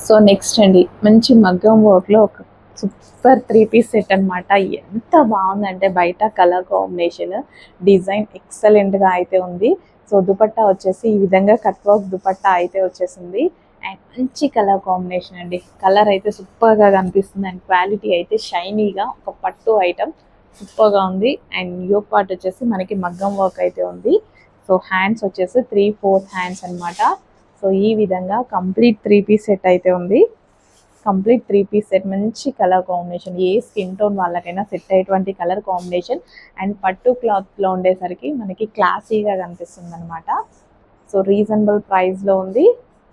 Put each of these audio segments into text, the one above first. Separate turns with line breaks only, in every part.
So next అండి, మంచి మగ్గం వర్క్లో ఒక సూపర్ 3 పీస్ సెట్ అనమాట. ఎంత బాగుందంటే బయట కలర్ కాంబినేషన్ డిజైన్ ఎక్సలెంట్గా అయితే ఉంది. సో దుపట్టా వచ్చేసి ఈ విధంగా కట్ వర్క్ దుపట్టా అయితే వచ్చేసింది. అండ్ మంచి కలర్ కాంబినేషన్ అండి. కలర్ అయితే సూపర్గా కనిపిస్తుంది అండ్ క్వాలిటీ అయితే షైనీగా ఒక పట్టు ఐటమ్ సూపర్గా ఉంది. అండ్ యోక్ పార్ట్ వచ్చేసి మనకి మగ్గం వర్క్ అయితే ఉంది. సో హ్యాండ్స్ వచ్చేసి 3/4 హ్యాండ్స్ అనమాట. సో ఈ విధంగా కంప్లీట్ 3 పీస్ సెట్ అయితే ఉంది. కంప్లీట్ 3 పీస్ సెట్ మంచి కలర్ కాంబినేషన్, ఏ స్కిన్ టోన్ వాళ్ళకైనా సెట్ అయ్యేటువంటి కలర్ కాంబినేషన్. అండ్ పట్టు క్లాత్లో ఉండేసరికి మనకి క్లాసీగా కనిపిస్తుంది అనమాట. సో రీజనబుల్ ప్రైస్లో ఉంది.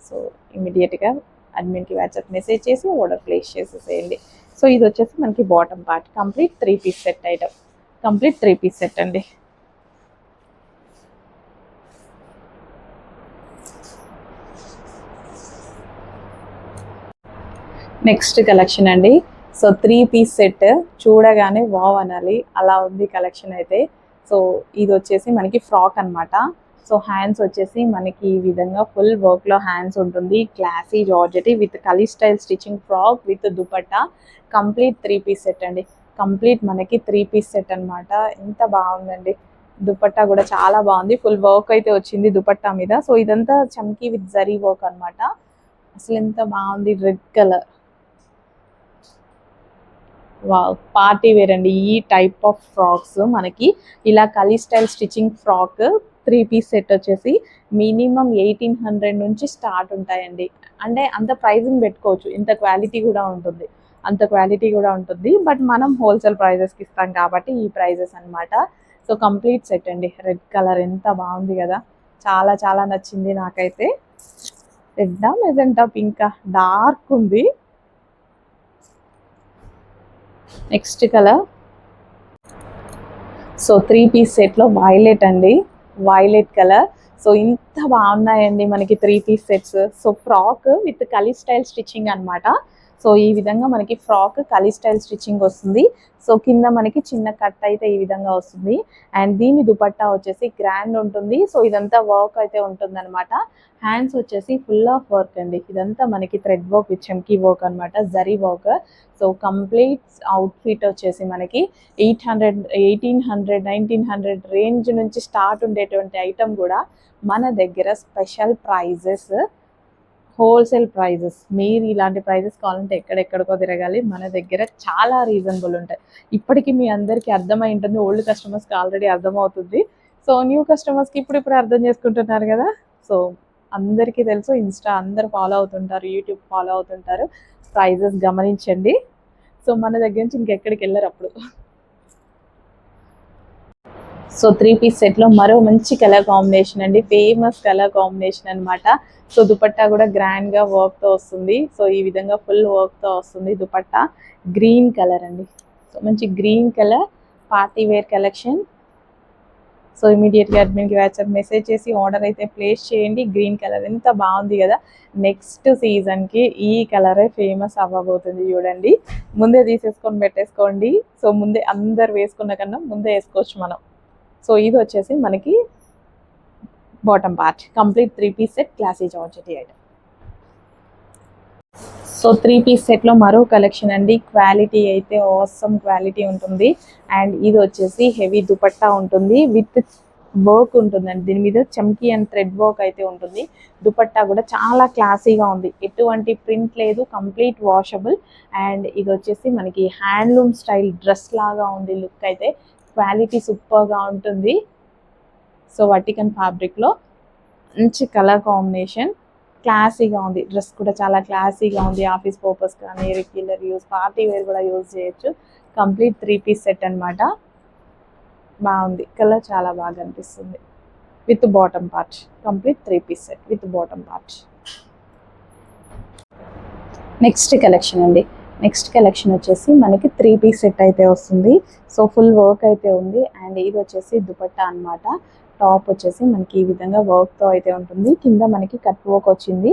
సో ఇమీడియట్గా అడ్మిన్కి వాట్సాప్ మెసేజ్ చేసి ఆర్డర్ ప్లేస్ చేసేసేయండి. సో ఇది వచ్చేసి మనకి bottom part, complete 3 piece set item, complete 3 piece set అండి. నెక్స్ట్ కలెక్షన్ అండి. సో 3 పీస్ సెట్ చూడగానే వావ్ అనాలి, అలా ఉంది కలెక్షన్ అయితే. సో ఇది వచ్చేసి మనకి ఫ్రాక్ అనమాట. సో హ్యాండ్స్ వచ్చేసి మనకి ఈ విధంగా ఫుల్ వర్క్లో హ్యాండ్స్ ఉంటుంది. Classy georgette with kali style stitching frock with dupatta, complete 3 piece set అండి. కంప్లీట్ మనకి 3 పీస్ సెట్ అనమాట. ఎంత బాగుందండి. దుపట్టా కూడా చాలా బాగుంది, ఫుల్ వర్క్ అయితే వచ్చింది దుపట్టా మీద. సో ఇదంతా చమ్కీ విత్ జరీ వర్క్ అనమాట. అసలు ఎంత బాగుంది, రెడ్ కలర్. పార్టీ వేర్ అండి. ఈ టైప్ ఆఫ్ ఫ్రాక్స్ మనకి ఇలా kali style stitching frock 3 piece set వచ్చేసి మినిమం 1800 నుంచి స్టార్ట్ ఉంటాయండి. అంటే అంత ప్రైజింగ్ పెట్టుకోవచ్చు, ఇంత క్వాలిటీ కూడా ఉంటుంది, అంత క్వాలిటీ కూడా ఉంటుంది. బట్ మనం హోల్సేల్ ప్రైజెస్కి ఇస్తాం కాబట్టి ఈ ప్రైజెస్ అనమాట. సో కంప్లీట్ సెట్ అండి. రెడ్ కలర్ ఎంత బాగుంది కదా, చాలా చాలా నచ్చింది నాకైతే. రెడ్డా మెజెంటా పింకా, డార్క్ ఉంది. Next colour. సో 3 పీస్ సెట్లో వైలెట్ అండి, వైలెట్ కలర్. సో ఇంత బాగున్నాయండి మనకి 3 piece sets. So frock with kali style stitching అనమాట. సో ఈ విధంగా మనకి ఫ్రాక్ కలీ స్టైల్ స్టిచ్చింగ్ వస్తుంది. సో కింద మనకి చిన్న కట్ అయితే ఈ విధంగా వస్తుంది. అండ్ దీని దుపట్టా వచ్చేసి గ్రాండ్ ఉంటుంది. సో ఇదంతా వర్క్ అయితే ఉంటుంది అనమాట. హ్యాండ్స్ వచ్చేసి ఫుల్ ఆఫ్ వర్క్ అండి. ఇదంతా మనకి థ్రెడ్ వర్క్ విత్ చమ్కీ వర్క్ అనమాట, zari work. So complete outfit వచ్చేసి మనకి 800, 1800, 1900 రేంజ్ నుంచి స్టార్ట్ ఉండేటువంటి ఐటమ్ కూడా మన దగ్గర స్పెషల్ ప్రైజెస్, హోల్సేల్ ప్రైజెస్. మీరు ఇలాంటి ప్రైజెస్ కావాలంటే ఎక్కడెక్కడికో తిరగాలి, మన దగ్గర చాలా రీజనబుల్ ఉంటాయి. ఇప్పటికీ మీ అందరికీ అర్థమై ఉంటుంది, ఓల్డ్ కస్టమర్స్కి ఆల్రెడీ అర్థమవుతుంది. సో న్యూ కస్టమర్స్కి ఇప్పుడు అర్థం చేసుకుంటున్నారు కదా. సో అందరికీ తెలుసు, ఇన్స్టా అందరు ఫాలో అవుతుంటారు, యూట్యూబ్ ఫాలో అవుతుంటారు. ప్రైజెస్ గమనించండి. సో మన దగ్గర నుంచి ఇంకెక్కడికి వెళ్ళరు అప్పుడు. సో 3 పీస్ సెట్లో మరో మంచి కలర్ కాంబినేషన్ అండి, ఫేమస్ కలర్ కాంబినేషన్ అనమాట. సో దుపట్టా కూడా గ్రాండ్గా వర్క్తో వస్తుంది. సో ఈ విధంగా ఫుల్ వర్క్తో వస్తుంది దుపట్టా. గ్రీన్ కలర్ అండి. సో మంచి green colour party wear collection. So ఇమీడియట్గా అడ్మిన్కి వాట్సాప్ మెసేజ్ చేసి ఆర్డర్ అయితే ప్లేస్ చేయండి. గ్రీన్ కలర్ ఎంత బాగుంది కదా. నెక్స్ట్ సీజన్కి ఈ కలరే ఫేమస్ అవ్వబోతుంది చూడండి. ముందే తీసేసుకొని పెట్టేసుకోండి. సో ముందే అందరు వేసుకున్న కన్నా ముందే వేసుకోవచ్చు మనం. సో ఇది వచ్చేసి మనకి bottom part, complete 3 piece set, classy georgette item. So 3 piece సెట్లో మరో కలెక్షన్ అండి. క్వాలిటీ అయితే ఆసమ్ క్వాలిటీ ఉంటుంది. అండ్ ఇది వచ్చేసి హెవీ దుపట్టా ఉంటుంది విత్ వర్క్ ఉంటుందండి. దీని మీద చమ్కీ అండ్ థ్రెడ్ వర్క్ అయితే ఉంటుంది. దుపట్టా కూడా చాలా క్లాసీగా ఉంది, ఎటువంటి ప్రింట్ లేదు, కంప్లీట్ వాషబుల్. అండ్ ఇది వచ్చేసి మనకి హ్యాండ్లూమ్ స్టైల్ డ్రెస్ లాగా ఉంది లుక్ అయితే. క్వాలిటీ సూపర్గా ఉంటుంది. సో వర్టికన్ ఫ్యాబ్రిక్లో మంచి కలర్ కాంబినేషన్, క్లాసీగా ఉంది. డ్రెస్ కూడా చాలా క్లాసీగా ఉంది. ఆఫీస్ పర్పస్ కానీ రెగ్యులర్ యూస్, పార్టీ వేర్ కూడా యూజ్ చేయొచ్చు. కంప్లీట్ 3 పీస్ సెట్ అనమాట. బాగుంది, కలర్ చాలా బాగా అనిపిస్తుంది. With bottom part, complete 3 piece set with bottom part. Next collection అండి. నెక్స్ట్ కలెక్షన్ వచ్చేసి మనకి 3 పీస్ సెట్ అయితే వస్తుంది. సో ఫుల్ వర్క్ అయితే ఉంది. అండ్ ఇది వచ్చేసి దుపట్టా అనమాట. టాప్ వచ్చేసి మనకి ఈ విధంగా వర్క్తో అయితే ఉంటుంది. కింద మనకి కట్ వర్క్ వచ్చింది.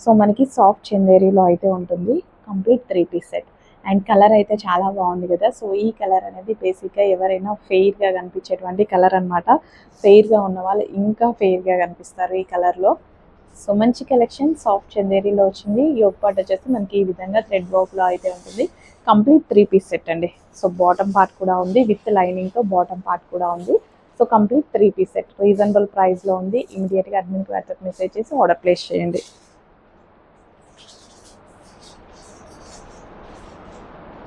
సో మనకి సాఫ్ట్ చందేరీలో అయితే ఉంటుంది. Complete 3 piece set. And colour అయితే చాలా బాగుంది కదా. సో ఈ కలర్ అనేది బేసిక్గా ఎవరైనా ఫెయిర్గా కనిపించేటువంటి కలర్ అనమాట. ఫెయిర్గా ఉన్న వాళ్ళు ఇంకా ఫెయిర్గా కనిపిస్తారు ఈ కలర్లో. సో మంచి కలెక్షన్ సాఫ్ట్ చందేరీలో వచ్చింది. యోగ్ పార్ట్ వచ్చేసి మనకి ఈ విధంగా థ్రెడ్ వర్క్లో అయితే ఉంటుంది. కంప్లీట్ 3 పీస్ సెట్ అండి. సో బాటమ్ పార్ట్ కూడా ఉంది, విత్ లైనింగ్తో బాటమ్ పార్ట్ కూడా ఉంది. So complete 3 piece set reasonable ప్రైస్లో ఉంది. ఇమీడియట్గా అడ్మిన్కి వాట్సాప్ మెసేజ్ చేసి ఆర్డర్ ప్లేస్ చేయండి.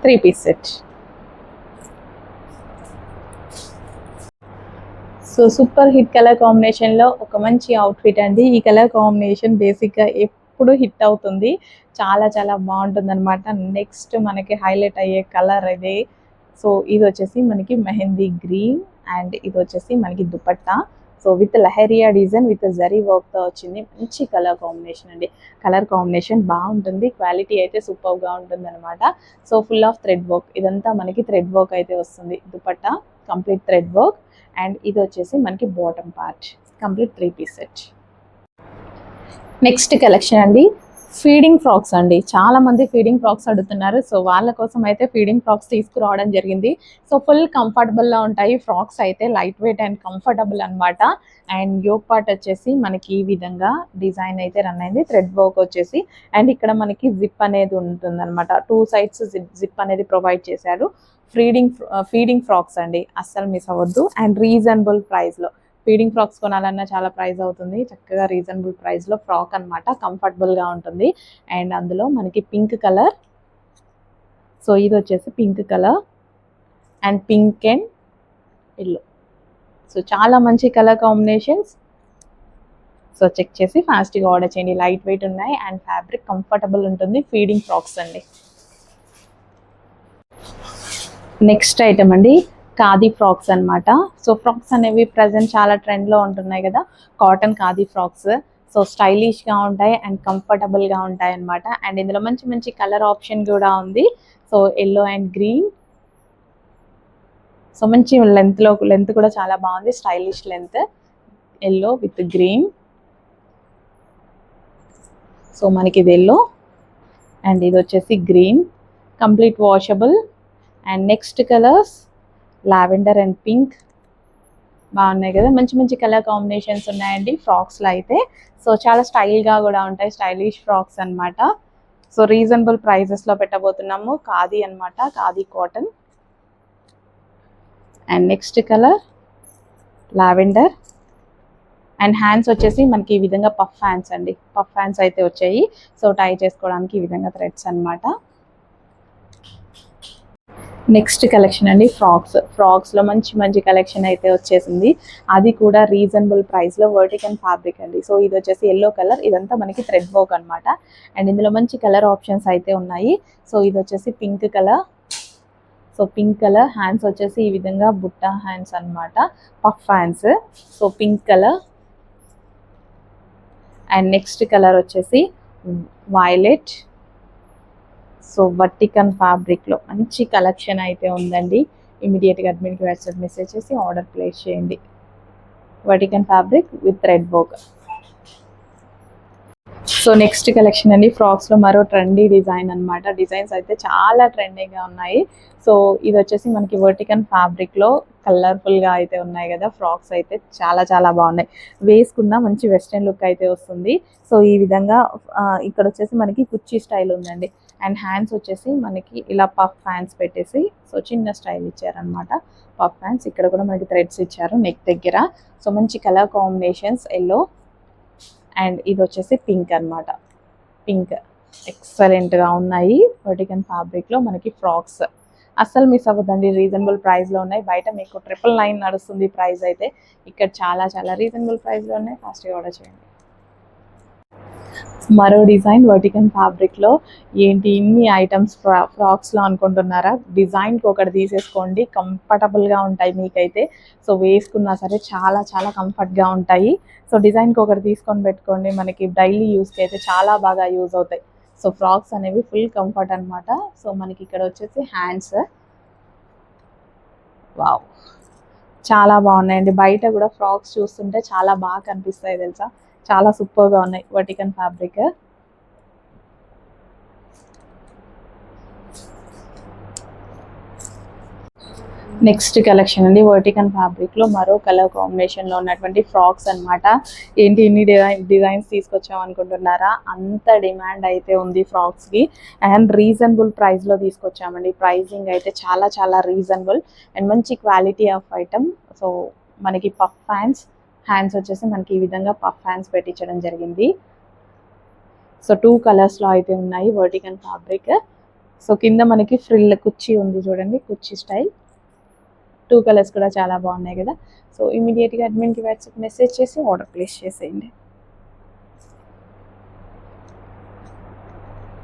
Three piece set. So super hit colour కాంబినేషన్లో ఒక మంచి అవుట్ఫిట్ అండి. ఈ కలర్ కాంబినేషన్ బేసిక్గా ఎప్పుడు హిట్ అవుతుంది, చాలా చాలా బాగుంటుంది అనమాట. నెక్స్ట్ మనకి హైలైట్ అయ్యే కలర్ ఇది. సో ఇది వచ్చేసి మనకి మెహందీ గ్రీన్ అండ్ ఇది వచ్చేసి మనకి dupatta. So with lehariya design with zari వర్క్తో వచ్చింది. మంచి కలర్ కాంబినేషన్ అండి. కలర్ కాంబినేషన్ బాగుంటుంది, క్వాలిటీ అయితే సూపర్గా ఉంటుంది అనమాట. So full of thread work, ఇదంతా మనకి థ్రెడ్ వర్క్ అయితే వస్తుంది. Dupatta complete thread work and ఇది వచ్చేసి మనకి bottom part. Complete 3 piece set. Next collection అండి, ఫీడింగ్ ఫ్రాక్స్ అండి. చాలా మంది ఫీడింగ్ ఫ్రాక్స్ అడుగుతున్నారు. సో వాళ్ళ కోసం అయితే ఫీడింగ్ ఫ్రాక్స్ తీసుకురావడం జరిగింది. సో ఫుల్ కంఫర్టబుల్గా ఉంటాయి ఫ్రాక్స్ అయితే, లైట్ వెయిట్ అండ్ కంఫర్టబుల్ అనమాట. అండ్ యోగ్ పార్ట్ వచ్చేసి మనకి ఈ విధంగా డిజైన్ అయితే రన్ అయింది, థ్రెడ్ వర్క్ వచ్చేసి. అండ్ ఇక్కడ మనకి జిప్ అనేది ఉంటుంది అనమాట. 2 సైడ్స్ జిప్ అనేది ప్రొవైడ్ చేశారు. ఫీడింగ్ ఫ్రాక్స్ అండి, అస్సలు మిస్ అవ్వద్దు. అండ్ రీజనబుల్ ప్రైస్లో. ఫీడింగ్ ఫ్రాక్స్ కొనాలన్నా చాలా ప్రైస్ అవుతుంది, చక్కగా రీజనబుల్ ప్రైస్లో ఫ్రాక్ అనమాట, కంఫర్టబుల్గా ఉంటుంది. అండ్ అందులో మనకి పింక్ కలర్. సో ఇది వచ్చేసి pink colour and pink and yellow. So చాలా మంచి కలర్ కాంబినేషన్స్. సో చెక్ చేసి ఫాస్ట్గా ఆర్డర్ చేయండి. లైట్ వెయిట్ ఉన్నాయి అండ్ ఫ్యాబ్రిక్ కంఫర్టబుల్ ఉంటుంది. ఫీడింగ్ ఫ్రాక్స్ అండి. నెక్స్ట్ ఐటమ్ అండి, ఖాదీ ఫ్రాక్స్ అనమాట. సో ఫ్రాక్స్ అనేవి ప్రజెంట్ చాలా ట్రెండ్లో ఉంటున్నాయి కదా, కాటన్ ఖాదీ ఫ్రాక్స్. సో స్టైలిష్గా ఉంటాయి అండ్ కంఫర్టబుల్గా ఉంటాయి అనమాట. అండ్ ఇందులో మంచి మంచి కలర్ ఆప్షన్ కూడా ఉంది. So yellow and green. So మంచి లెంత్ కూడా చాలా బాగుంది, stylish length. Yellow with green. So మనకి ఇది ఎల్లో అండ్ ఇది వచ్చేసి green. Complete washable. And next colours lavender and pink. బాగున్నాయి కదా, మంచి మంచి కలర్ కాంబినేషన్స్ ఉన్నాయండి ఫ్రాక్స్లో అయితే. సో చాలా స్టైల్గా కూడా ఉంటాయి, స్టైలిష్ ఫ్రాక్స్ అనమాట. సో రీజనబుల్ ప్రైజెస్లో పెట్టబోతున్నాము. ఖాదీ అనమాట, khadi cotton. And next colour lavender. And hands వచ్చేసి మనకి ఈ విధంగా పఫ్ హ్యాండ్స్ అండి, పఫ్ హ్యాండ్స్ అయితే వచ్చాయి. సో టై చేసుకోవడానికి ఈ విధంగా థ్రెడ్స్ అనమాట. నెక్స్ట్ కలెక్షన్ అండి, ఫ్రాక్స్లో మంచి మంచి కలెక్షన్ అయితే వచ్చేసింది. అది కూడా రీజనబుల్ ప్రైస్లో వర్టికల్ ఫ్యాబ్రిక్ అండి. సో ఇది వచ్చేసి ఎల్లో కలర్, ఇదంతా మనకి థ్రెడ్ వర్క్ అనమాట. అండ్ ఇందులో మంచి కలర్ ఆప్షన్స్ అయితే ఉన్నాయి. సో ఇది వచ్చేసి pink colour. So pink colour hands వచ్చేసి ఈ విధంగా బుట్ట హ్యాండ్స్ అనమాట, puff hands. So pink colour. And next colour వచ్చేసి వైలెట్. సో వర్టికల్ ఫ్యాబ్రిక్లో మంచి కలెక్షన్ అయితే ఉందండి. ఇమీడియట్గా అడ్మిన్కి వాట్సాప్ మెసేజ్ చేసి ఆర్డర్ ప్లేస్ చేయండి. Vertical fabric with thread work. So next collection అండి, ఫ్రాక్స్లో మరో ట్రెండీ డిజైన్ అనమాట. డిజైన్స్ అయితే చాలా ట్రెండీగా ఉన్నాయి. సో ఇది వచ్చేసి మనకి వర్టికల్ ఫ్యాబ్రిక్లో కలర్ఫుల్గా అయితే ఉన్నాయి కదా ఫ్రాక్స్ అయితే, చాలా చాలా బాగున్నాయి. వేసుకున్న మంచి వెస్ట్రన్ లుక్ అయితే వస్తుంది. సో ఈ విధంగా ఇక్కడ వచ్చేసి మనకి కుర్చీ స్టైల్ ఉందండి. అండ్ హ్యాండ్స్ వచ్చేసి మనకి ఇలా పఫ్ హ్యాండ్స్ పెట్టేసి సో చిన్న స్టైల్ ఇచ్చారనమాట, పఫ్ హ్యాండ్స్. ఇక్కడ కూడా మనకి థ్రెడ్స్ ఇచ్చారు నెక్ దగ్గర. సో మంచి కలర్ కాంబినేషన్స్ ఎల్లో అండ్ ఇది వచ్చేసి పింక్ అనమాట. పింక్ ఎక్సలెంట్గా ఉన్నాయి. వర్టికల్ ఫ్యాబ్రిక్లో మనకి ఫ్రాక్స్ అస్సలు మిస్ అవ్వద్దండి, రీజనబుల్ ప్రైస్లో ఉన్నాయి. బయట మీకు 999 నడుస్తుంది ప్రైస్ అయితే, ఇక్కడ చాలా చాలా రీజనబుల్ ప్రైస్లో ఉన్నాయి. ఫాస్ట్గా ఆర్డర్ చేయండి. మరో డిజైన్ వర్టికల్ ఫ్యాబ్రిక్లో. ఏంటి ఇన్ని ఐటమ్స్ ఫ్రాక్స్లో అనుకుంటున్నారా? డిజైన్కి ఒకటి తీసేసుకోండి, కంఫర్టబుల్గా ఉంటాయి మీకైతే. సో వేసుకున్నా సరే చాలా చాలా కంఫర్ట్గా ఉంటాయి. సో డిజైన్కి ఒకటి తీసుకొని పెట్టుకోండి, మనకి డైలీ యూస్కి అయితే చాలా బాగా యూజ్ అవుతాయి. సో ఫ్రాక్స్ అనేవి ఫుల్ కంఫర్ట్ అనమాట. సో మనకి ఇక్కడ వచ్చేసి హ్యాండ్స్. వావ్, చాలా బాగున్నాయండి. బయట కూడా ఫ్రాక్స్ చూస్తుంటే చాలా బాగా కనిపిస్తాయి తెలుసా, చాలా సూపర్గా ఉన్నాయి. Vertical fabric. నెక్స్ట్ కలెక్షన్ అండి వర్టికన్ ఫ్యాబ్రిక్లో మరో కలర్ కాంబినేషన్లో ఉన్నటువంటి ఫ్రాక్స్ అన్నమాట. ఏంటి ఇన్ని డిజైన్స్ తీసుకొచ్చాం అనుకుంటున్నారా? అంత డిమాండ్ అయితే ఉంది ఫ్రాక్స్కి అండ్ రీజనబుల్ ప్రైస్లో తీసుకొచ్చామండి. ప్రైజింగ్ అయితే చాలా చాలా రీజనబుల్ అండ్ మంచి క్వాలిటీ ఆఫ్ ఐటమ్. సో మనకి పఫ్ హ్యాండ్స్ వచ్చేసి మనకి ఈ విధంగా పఫ్ హ్యాండ్స్ పెట్టించడం జరిగింది. సో 2 కలర్స్లో అయితే ఉన్నాయి వర్టికన్ ఫ్యాబ్రిక్. సో కింద మనకి ఫ్రిల్ కుర్చీ ఉంది చూడండి, కుర్చీ స్టైల్. 2 కలర్స్ కూడా చాలా బాగున్నాయి కదా. సో ఇమీడియట్గా అడ్మిన్కి వాట్సాప్ మెసేజ్ చేసి ఆర్డర్ ప్లేస్ చేసేయండి.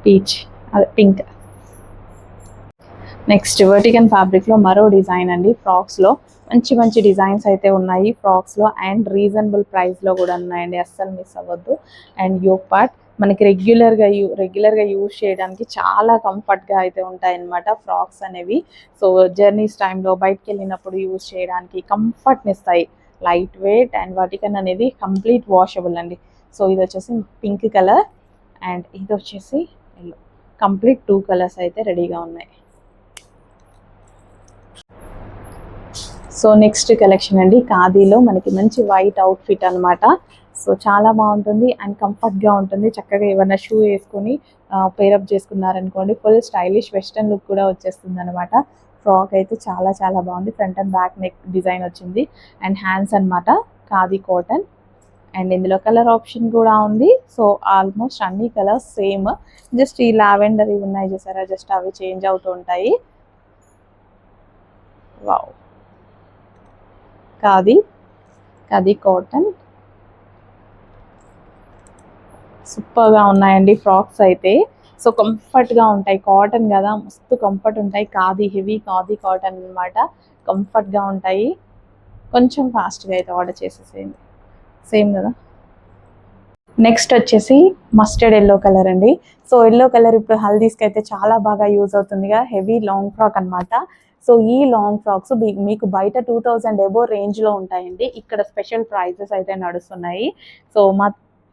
పీచ్ అదే పింక్. నెక్స్ట్ వర్టికన్ ఫ్యాబ్రిక్లో మరో డిజైన్ అండి. ఫ్రాక్స్లో మంచి మంచి డిజైన్స్ అయితే ఉన్నాయి ఫ్రాక్స్లో అండ్ రీజనబుల్ ప్రైస్లో కూడా ఉన్నాయండి, అస్సలు మిస్ అవ్వద్దు. అండ్ యోక్ పార్ట్ మనకి రెగ్యులర్గా యూజ్ చేయడానికి చాలా కంఫర్ట్గా అయితే ఉంటాయి అన్నమాట ఫ్రాక్స్ అనేవి. సో జర్నీస్ టైంలో బయటకు వెళ్ళినప్పుడు యూజ్ చేయడానికి కంఫర్ట్ని ఇస్తాయి. లైట్ వెయిట్ అండ్ వర్టికన్ అనేది కంప్లీట్ వాషబుల్ అండి. సో ఇది వచ్చేసి పింక్ కలర్ అండ్ ఇది వచ్చేసి ఎల్లో. కంప్లీట్ 2 కలర్స్ అయితే రెడీగా ఉన్నాయి. సో నెక్స్ట్ కలెక్షన్ అండి ఖాదీలో మనకి మంచి వైట్ అవుట్ఫిట్ అనమాట. సో చాలా బాగుంటుంది అండ్ కంఫర్ట్గా ఉంటుంది. చక్కగా ఏమన్నా షూ వేసుకొని పేరప్ చేసుకున్నారనుకోండి ఫుల్ స్టైలిష్ వెస్టర్న్ లుక్ కూడా వచ్చేస్తుంది అనమాట. ఫ్రాక్ అయితే చాలా చాలా బాగుంది. Front and back neck design వచ్చింది అండ్ హ్యాండ్స్ అనమాట ఖాదీ కాటన్ అండ్ ఇందులో కలర్ ఆప్షన్ కూడా ఉంది. సో ఆల్మోస్ట్ అన్ని కలర్స్ సేమ్, జస్ట్ ఈ లావెండర్ ఇవి ఉన్నాయి చూసారా, జస్ట్ అవి చేంజ్ అవుతూ ఉంటాయి. వావ్, ఖాదీ కాటన్ సూపర్గా ఉన్నాయండి ఫ్రాక్స్ అయితే. సో కంఫర్ట్గా ఉంటాయి, కాటన్ కదా మస్తు కంఫర్ట్ ఉంటాయి. హెవీ ఖాదీ కాటన్ అనమాట, కంఫర్ట్గా ఉంటాయి. కొంచెం ఫాస్ట్గా అయితే ఆర్డర్ చేసేసేయండి, సేమ్ కదా. నెక్స్ట్ వచ్చేసి మస్టర్డ్ ఎల్లో కలర్ అండి. సో ఎల్లో కలర్ ఇప్పుడు హల్దీస్కి అయితే చాలా బాగా యూజ్ అవుతుందిగా. హెవీ లాంగ్ ఫ్రాక్ అనమాట. సో ఈ లాంగ్ ఫ్రాక్స్ మీకు బయట 2000 ఎబో రేంజ్లో ఉంటాయండి. ఇక్కడ స్పెషల్ ప్రైజెస్ అయితే నడుస్తున్నాయి. సో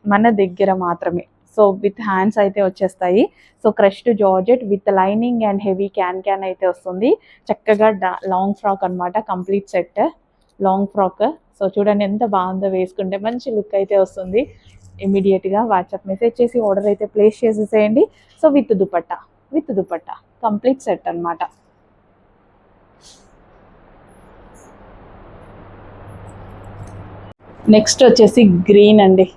మన దగ్గర మాత్రమే. సో విత్ హ్యాండ్స్ అయితే వచ్చేస్తాయి. So crushed georgette with lining and heavy can అయితే వస్తుంది. చక్కగా లాంగ్ ఫ్రాక్ అనమాట, complete set long frock. So చూడండి ఎంత బాగుందో, వేసుకుంటే మంచి లుక్ అయితే వస్తుంది. ఇమీడియట్గా వాట్సాప్ మెసేజ్ చేసి ఆర్డర్ అయితే ప్లేస్ చేసేసేయండి. So with dupatta complete set అనమాట. నెక్స్ట్ వచ్చేసి గ్రీన్ అండి.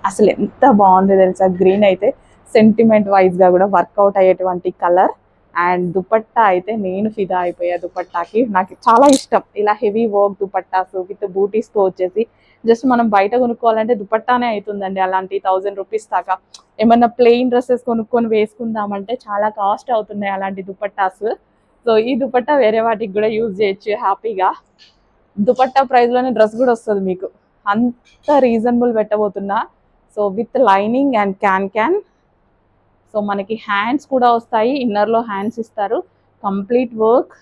అసలు ఎంత బాగుంది తెలుసా, గ్రీన్ అయితే సెంటిమెంట్ వైజ్గా కూడా వర్కౌట్ అయ్యేటువంటి కలర్. అండ్ దుపట్టా అయితే నేను ఫిదా అయిపోయా దుపట్టాకి. నాకు చాలా ఇష్టం ఇలా హెవీ వర్క్ దుపట్టాస్ విత్ బూటీస్తో వచ్చేసి. జస్ట్ మనం బయట కొనుక్కోవాలంటే దుపట్టానే అవుతుందండి, అలాంటి 1000 రూపీస్ దాకా. ఏమన్నా ప్లెయిన్ డ్రెస్సెస్ కొనుక్కొని వేసుకుందామంటే చాలా కాస్ట్ అవుతున్నాయి అలాంటి దుపట్టాస్. సో ఈ దుపట్టా వేరే వాటికి కూడా యూజ్ చేయొచ్చు హ్యాపీగా. దుపట్టా ప్రైస్లోనే డ్రెస్ కూడా వస్తుంది మీకు, అంత రీజనబుల్ పెట్టబోతున్నా. So with lining and can. So మనకి హ్యాండ్స్ కూడా వస్తాయి, ఇన్నర్లో హ్యాండ్స్ ఇస్తారు, కంప్లీట్ వర్క్.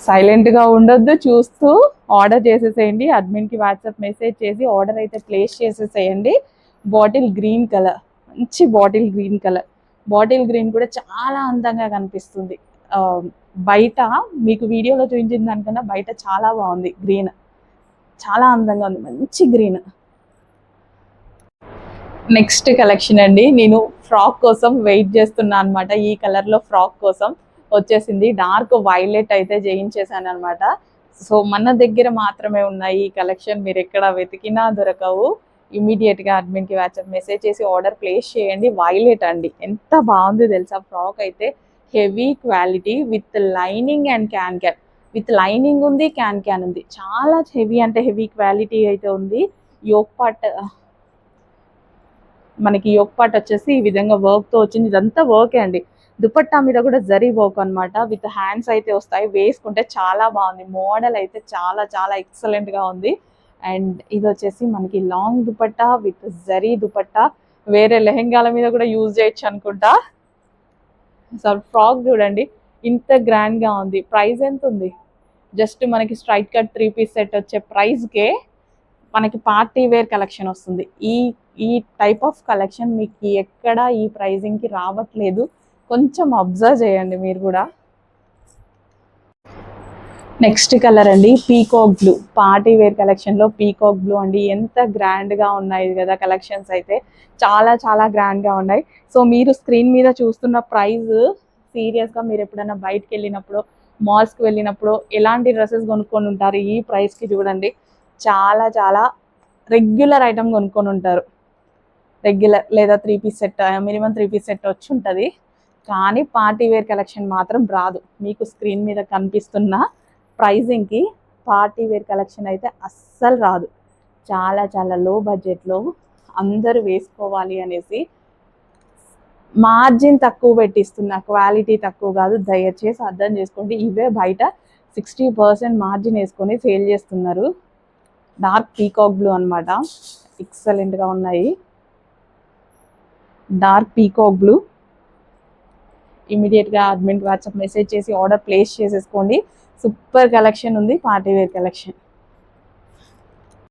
సైలెంట్గా ఉండొద్దు, చూస్తూ ఆర్డర్ చేసేసేయండి. అడ్మిన్కి వాట్సాప్ మెసేజ్ చేసి ఆర్డర్ అయితే ప్లేస్ చేసేసేయండి. బాటిల్ గ్రీన్ కలర్, మంచి bottle green colour. Bottle green కూడా చాలా అందంగా కనిపిస్తుంది. బయట మీకు వీడియోలో చూపించిన దానికన్నా బయట చాలా బాగుంది. గ్రీన్ చాలా అందంగా ఉంది, మంచి గ్రీన్. నెక్స్ట్ కలెక్షన్ అండి, నేను ఫ్రాక్ కోసం వెయిట్ చేస్తున్నా అనమాట. ఈ కలర్లో ఫ్రాక్ కోసం వచ్చేసింది. డార్క్ వైలెట్ అయితే చేయించేసాను అనమాట. సో మన దగ్గర మాత్రమే ఉన్నాయి ఈ కలెక్షన్, మీరు ఎక్కడ వెతికినా దొరకవు. ఇమీడియట్గా అడ్మిన్కి వాట్సాప్ మెసేజ్ చేసి ఆర్డర్ ప్లేస్ చేయండి. వైలెట్ అండి, ఎంత బాగుంది తెలుసా ఫ్రాక్ అయితే. Heavy quality with lining and can with lining ఉంది, క్యాన్ ఉంది. చాలా హెవీ అంటే హెవీ క్వాలిటీ అయితే ఉంది. యోక్ పార్ట్ వచ్చేసి ఈ విధంగా వర్క్తో వచ్చింది. ఇదంతా వర్కే అండి. దుపట్టా మీద కూడా జరీ వర్క్ అనమాట. విత్ హ్యాండ్స్ అయితే వస్తాయి, వేసుకుంటే చాలా బాగుంది. మోడల్ అయితే చాలా చాలా ఎక్సలెంట్గా ఉంది. అండ్ ఇది వచ్చేసి మనకి లాంగ్ దుపట్టా విత్ జరీ దుపట్టా. వేరే లెహెంగాల మీద కూడా యూజ్ చేయొచ్చు అనుకుంటా. సార్ ఫ్రాక్ చూడండి ఇంత గ్రాండ్గా ఉంది. ప్రైస్ ఎంత ఉంది? జస్ట్ మనకి స్ట్రైట్ కట్ 3 పీస్ సెట్ వచ్చే ప్రైస్కే మనకి పార్టీ వేర్ కలెక్షన్ వస్తుంది. ఈ టైప్ ఆఫ్ కలెక్షన్ మీకు ఎక్కడ ఈ ప్రైజింగ్కి రావట్లేదు. కొంచెం అబ్జర్వ్ చేయండి మీరు కూడా. నెక్స్ట్ కలర్ అండి పీకాక్ బ్లూ, పార్టీ వేర్ కలెక్షన్లో పీకాక్ బ్లూ అండి. ఎంత గ్రాండ్గా ఉన్నాయి కదా కలెక్షన్స్ అయితే, చాలా చాలా గ్రాండ్గా ఉన్నాయి. సో మీరు స్క్రీన్ మీద చూస్తున్న ప్రైస్ సీరియస్గా మీరు ఎప్పుడైనా బయటకు వెళ్ళినప్పుడు, మాల్స్కి వెళ్ళినప్పుడు ఎలాంటి డ్రెస్సెస్ కొనుక్కొని ఉంటారు, ఈ ప్రైస్కి చూడండి. చాలా చాలా రెగ్యులర్ ఐటమ్ కొనుక్కొని ఉంటారు. రెగ్యులర్ లేదా 3 piece set, minimum 3 piece set వచ్చి ఉంటుంది. కానీ పార్టీ వేర్ కలెక్షన్ మాత్రం రాదు. మీకు స్క్రీన్ మీద కనిపిస్తున్న ప్రైజింగ్కి పార్టీ వేర్ కలెక్షన్ అయితే అస్సలు రాదు. చాలా చాలా లో బడ్జెట్లో అందరూ వేసుకోవాలి అనేసి మార్జిన్ తక్కువ పెట్టిస్తున్నా, క్వాలిటీ తక్కువ కాదు. దయచేసి అర్థం చేసుకోండి. ఇవే బయట 60% మార్జిన్ వేసుకొని సేల్ చేస్తున్నారు. డార్క్ పీకాక్ బ్లూ అనమాట, ఎక్సలెంట్గా ఉన్నాయి. Dark peacock blue. ఇమీడియట్గా అడ్మిన్కి వాట్సాప్ మెసేజ్ చేసి ఆర్డర్ ప్లేస్ చేసేసుకోండి. సూపర్ కలెక్షన్ ఉంది, పార్టీ వేర్ కలెక్షన్.